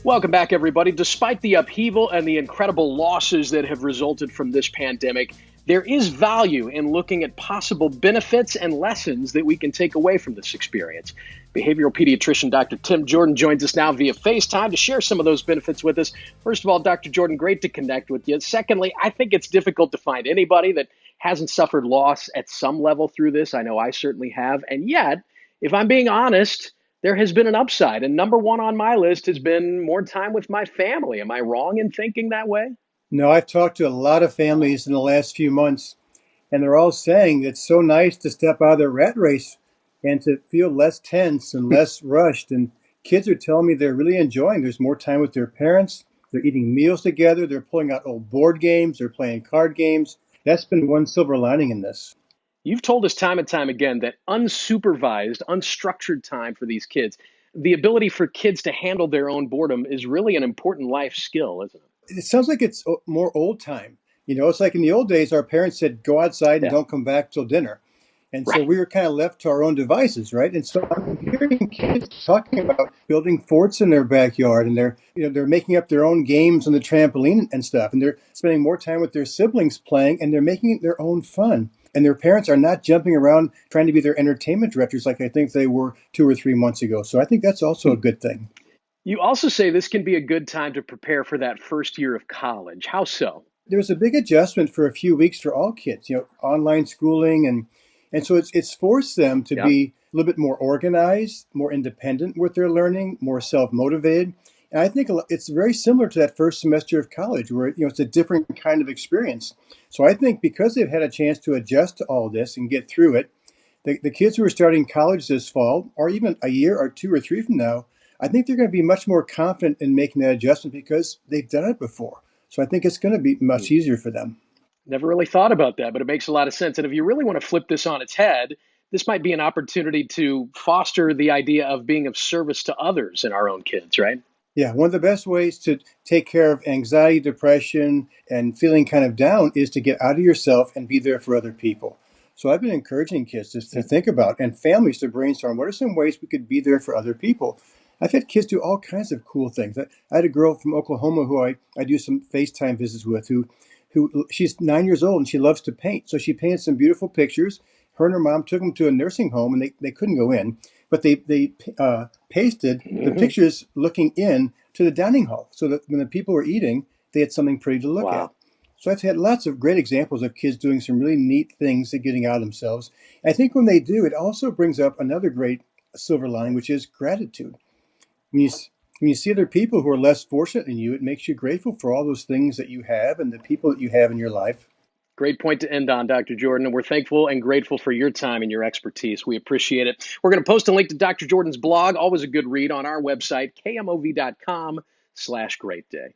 Welcome back, everybody. Despite the upheaval and the incredible losses that have resulted from this pandemic, there is value in looking at possible benefits and lessons that we can take away from this experience. Behavioral pediatrician Dr. Tim Jordan joins us now via FaceTime to share some of those benefits with us. First of all, Dr. Jordan, great to connect with you. Secondly, I think it's difficult to find anybody that hasn't suffered loss at some level through this. I know I certainly have. And yet, if I'm being honest, there has been an upside. And number one on my list has been more time with my family. Am I wrong in thinking that way? No, I've talked to a lot of families in the last few months, and they're all saying it's so nice to step out of the rat race and to feel less tense and less rushed. And kids are telling me they're really enjoying. There's more time with their parents. They're eating meals together. They're pulling out old board games. They're playing card games. That's been one silver lining in this. You've told us time and time again that unsupervised, unstructured time for these kids, the ability for kids to handle their own boredom is really an important life skill, isn't it? It sounds like it's more old time. It's like in the old days, our parents said, go outside and Yeah, don't come back till dinner. And so right. we were kind of left to our own devices, right? And so I'm hearing kids talking about building forts in their backyard, and they're making up their own games on the trampoline and stuff, and they're spending more time with their siblings playing, and they're making it their own fun. And their parents are not jumping around trying to be their entertainment directors like I think they were 2 or 3 months ago. So I think that's also a good thing. You also say this can be a good time to prepare for that first year of college. How so? There was a big adjustment for a few weeks for all kids, online schooling, and so it's forced them to Yeah. be a little bit more organized, more independent with their learning, more self-motivated. And I think it's very similar to that first semester of college where it's a different kind of experience. So I think because they've had a chance to adjust to all this and get through it, the kids who are starting college this fall, or even a year or two or three from now, I think they're going to be much more confident in making that adjustment because they've done it before. So I think it's going to be much easier for them. Never really thought about that, but it makes a lot of sense. And if you really want to flip this on its head, this might be an opportunity to foster the idea of being of service to others in our own kids, right? Yeah, one of the best ways to take care of anxiety, depression, and feeling kind of down is to get out of yourself and be there for other people. So I've been encouraging kids to think about and families to brainstorm what are some ways we could be there for other people. I've had kids do all kinds of cool things. I had a girl from Oklahoma who I do some FaceTime visits with who she's 9 years old and she loves to paint. So she painted some beautiful pictures. Her and her mom took them to a nursing home and they couldn't go in, but they pasted the Hmm. pictures looking in to the dining hall so that when the people were eating, they had something pretty to look at. Wow. So I've had lots of great examples of kids doing some really neat things and getting out of themselves. I think when they do, it also brings up another great silver lining, which is gratitude. When you, when you see other people who are less fortunate than you, it makes you grateful for all those things that you have and the people that you have in your life. Great point to end on, Dr. Jordan. And we're thankful and grateful for your time and your expertise. We appreciate it. We're going to post a link to Dr. Jordan's blog, always a good read, on our website, kmov.com/greatday.